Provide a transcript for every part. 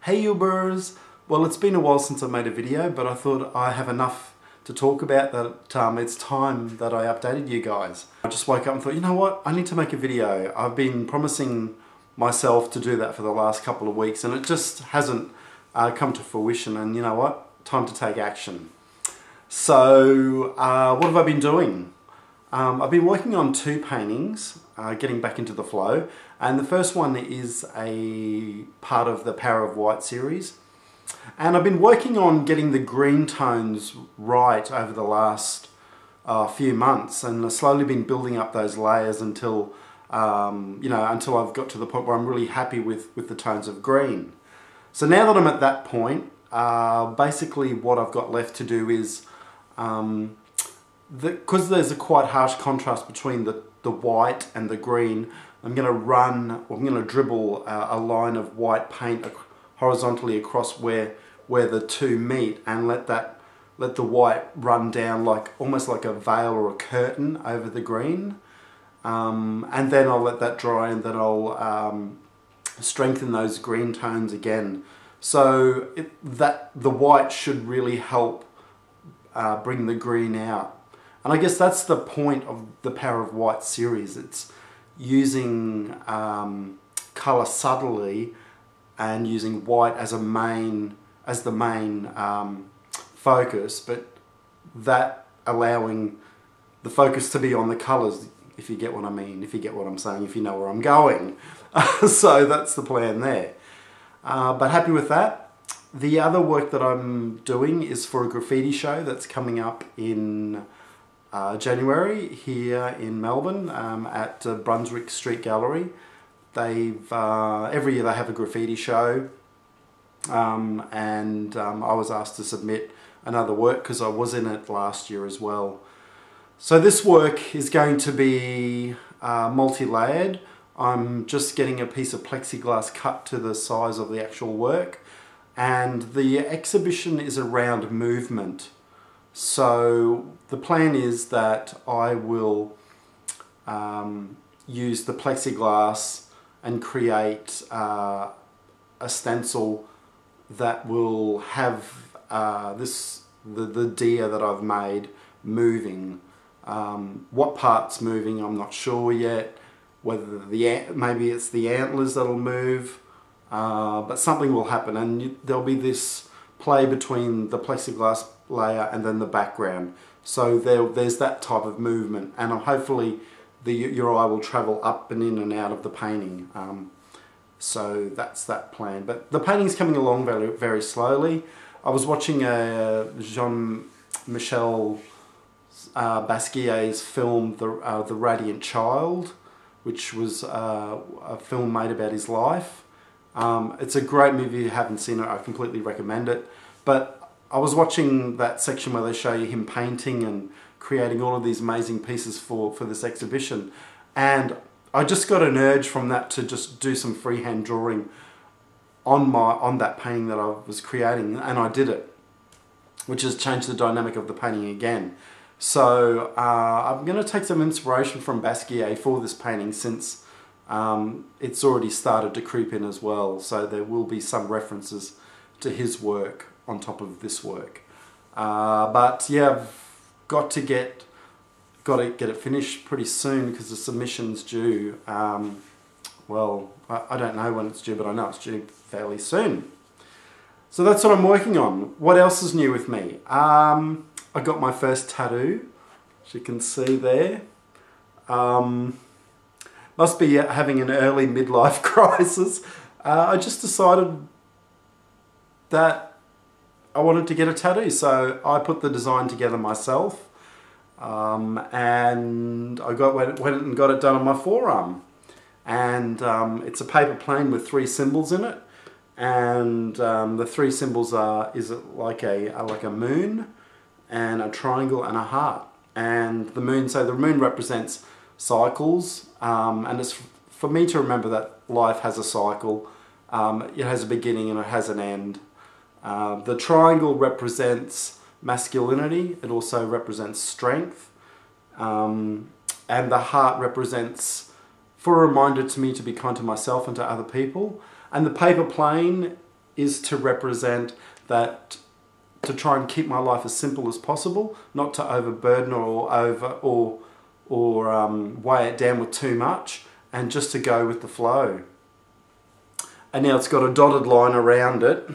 Hey Ubers! Well, it's been a while since I made a video, but I thought I have enough to talk about that it's time that I updated you guys. I just woke up and thought, you know what, I need to make a video. I've been promising myself to do that for the last couple of weeks and it just hasn't come to fruition, and you know what, time to take action. So what have I been doing? I've been working on two paintings, getting back into the flow, and the first one is a part of the Power of White series, and I've been working on getting the green tones right over the last few months, and I've slowly been building up those layers until until I've got to the point where I'm really happy with the tones of green. So now that I'm at that point, basically what I've got left to do is because there's a quite harsh contrast between the white and the green, I'm going to dribble a line of white paint horizontally across where the two meet, and let the white run down almost like a veil or a curtain over the green, and then I'll let that dry, and then I'll strengthen those green tones again. So the white should really help bring the green out. And I guess that's the point of the Power of White series. It's using colour subtly and using white as the main focus, but that allowing the focus to be on the colours, if you get what I mean, if you get what I'm saying, if you know where I'm going. So that's the plan there. But happy with that. The other work that I'm doing is for a graffiti show that's coming up in January here in Melbourne at Brunswick Street Gallery. Every year they have a graffiti show, and I was asked to submit another work because I was in it last year as well. So this work is going to be multi-layered. I'm just getting a piece of plexiglass cut to the size of the actual work, and the exhibition is around movement. So the plan is that I will use the plexiglass and create a stencil that will have the deer that I've made moving. What part's moving, I'm not sure yet. Whether maybe it's the antlers that'll move, but something will happen, and there'll be this play between the plexiglass layer and then the background. So there's that type of movement, and hopefully your eye will travel up and in and out of the painting. So that's that plan. But the painting's coming along very, very slowly. I was watching Jean-Michel Basquiat's film, The Radiant Child, which was a film made about his life. It's a great movie. If you haven't seen it, I completely recommend it. But I was watching that section where they show you him painting and creating all of these amazing pieces for this exhibition, and I just got an urge from that to just do some freehand drawing on that painting that I was creating, and I did it, which has changed the dynamic of the painting again. So I'm going to take some inspiration from Basquiat for this painting, since it's already started to creep in as well, so there will be some references to his work on top of this work. But yeah, I've got to get it finished pretty soon because the submission's due. Well, I don't know when it's due, but I know it's due fairly soon. So that's what I'm working on. What else is new with me? I got my first tattoo, as you can see there. Must be having an early midlife crisis. I just decided that I wanted to get a tattoo, so I put the design together myself, and I went and got it done on my forearm. And it's a paper plane with 3 symbols in it, and the 3 symbols is like a moon and a triangle and a heart. And the moon, so the moon represents cycles, and it's for me to remember that life has a cycle. It has a beginning and it has an end. The triangle represents masculinity. It also represents strength. And the heart represents, for a reminder to me to be kind to myself and to other people. And the paper plane is to represent that, to try and keep my life as simple as possible, not to overburden or weigh it down with too much, and just to go with the flow. And now it's got a dotted line around it.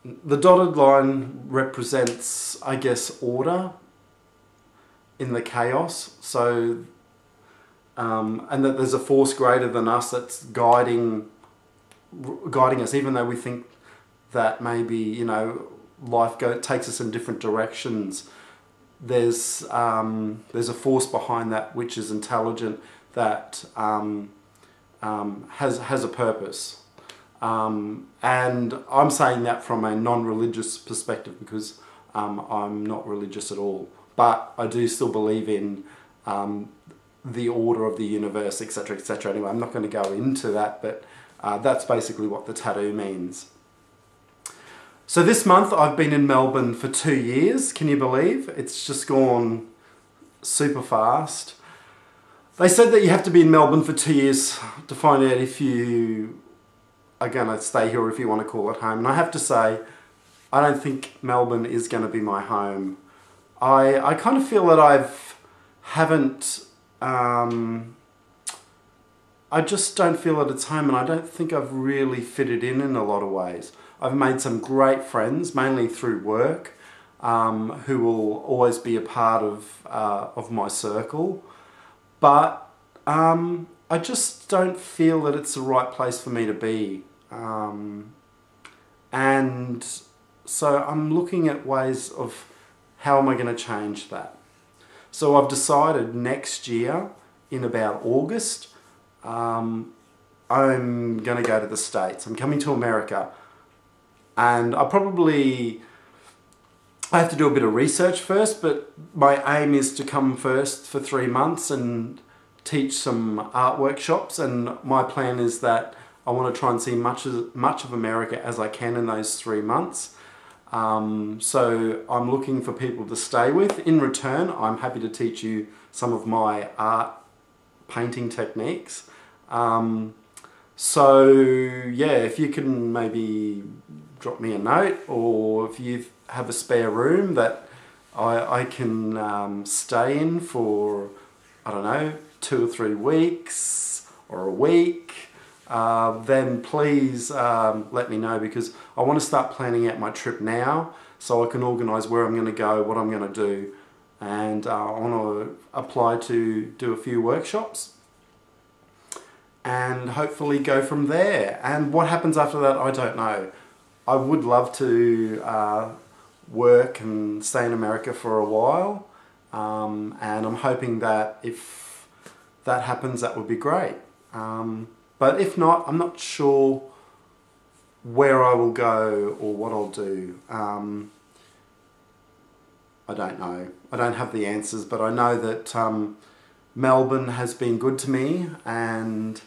The dotted line represents, I guess, order in the chaos. So, and that there's a force greater than us that's guiding us, even though we think that maybe, you know, life takes us in different directions. There's a force behind that which is intelligent, that has a purpose. And I'm saying that from a non-religious perspective, because I'm not religious at all. But I do still believe in the order of the universe, etc., etc. Anyway, I'm not going to go into that, but that's basically what the tattoo means. So this month I've been in Melbourne for 2 years. Can you believe? It's just gone super fast. They said that you have to be in Melbourne for 2 years to find out if you are going to stay here or if you want to call it home. And I have to say, I don't think Melbourne is going to be my home. I kind of feel that I just don't feel that it's home, and I don't think I've really fitted in a lot of ways. I've made some great friends, mainly through work, who will always be a part of my circle. But I just don't feel that it's the right place for me to be. And so I'm looking at ways of how am I going to change that. So I've decided next year, in about August, I'm going to go to the States. I'm coming to America. And I have to do a bit of research first, but my aim is to come first for 3 months and teach some art workshops. And my plan is that I want to try and see much of America as I can in those 3 months. So I'm looking for people to stay with. In return, I'm happy to teach you some of my art painting techniques. So yeah, if you can maybe drop me a note, or if you have a spare room that I can stay in for, I don't know, 2 or 3 weeks or a week, then please let me know, because I want to start planning out my trip now so I can organise where I'm going to go, what I'm going to do, and I want to apply to do a few workshops and hopefully go from there. And what happens after that, I don't know. I would love to work and stay in America for a while, and I'm hoping that if that happens, that would be great. But if not, I'm not sure where I will go or what I'll do. I don't know. I don't have the answers, but I know that Melbourne has been good to me, and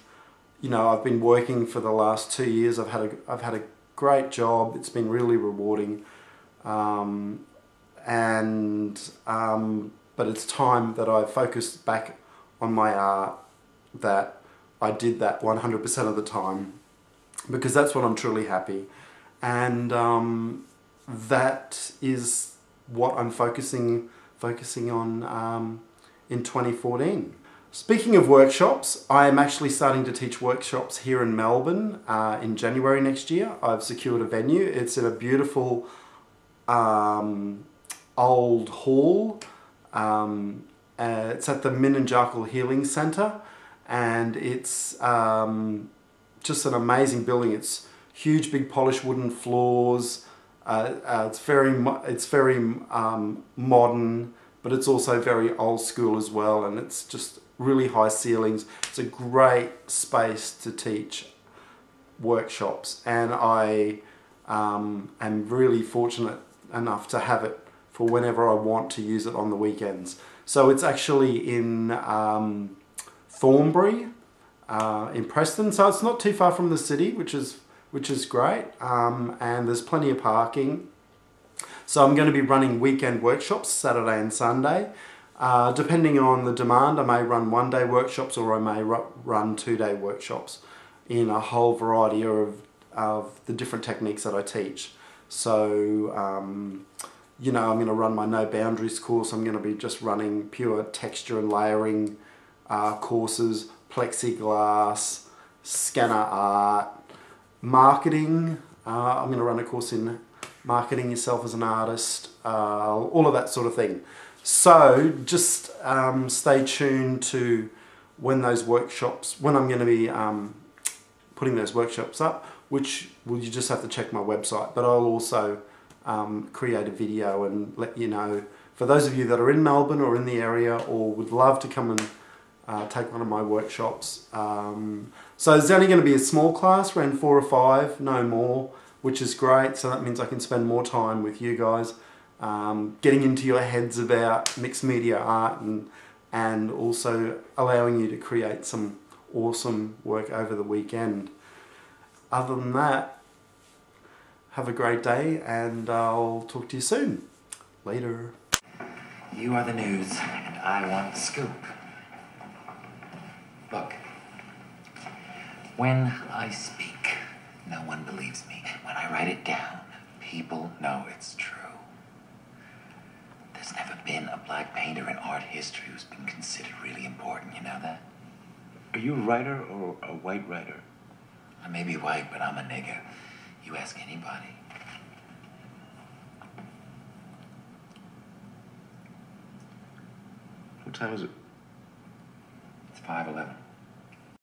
you know, I've been working for the last 2 years. I've had a great job. It's been really rewarding, but it's time that I focused back on my art, that I did that 100% of the time, because that's when I'm truly happy, and that is what I'm focusing on in 2014. Speaking of workshops, I am actually starting to teach workshops here in Melbourne in January next year. I've secured a venue. It's in a beautiful old hall. It's at the Minnejackal Healing Centre, and it's just an amazing building. It's huge, big polished wooden floors. It's very modern, but it's also very old school as well, and it's just really high ceilings. It's a great space to teach workshops, and I am really fortunate enough to have it for whenever I want to use it on the weekends. So it's actually in Thornbury, in Preston, so it's not too far from the city, which is great. And there's plenty of parking. So I'm going to be running weekend workshops, Saturday and Sunday. Depending on the demand, I may run one-day workshops or I may run two-day workshops in a whole variety of the different techniques that I teach. So, you know, I'm going to run my No Boundaries course. I'm going to be just running pure texture and layering courses, plexiglass, scanner art, marketing. I'm going to run a course in marketing yourself as an artist, all of that sort of thing. So just stay tuned to when I'm going to be putting those workshops up, which you just have to check my website. But I'll also create a video and let you know, for those of you that are in Melbourne or in the area or would love to come and take one of my workshops. So there's only going to be a small class, around 4 or 5, no more, which is great. So that means I can spend more time with you guys, getting into your heads about mixed media art and also allowing you to create some awesome work over the weekend. Other than that, have a great day and I'll talk to you soon. Later. You are the news and I want the scoop. Look, when I speak, no one believes me. When I write it down, people know it's true. There's never been a black painter in art history who's been considered really important, you know that? Are you a writer or a white writer? I may be white, but I'm a nigger. You ask anybody. What time is it? It's 5:11.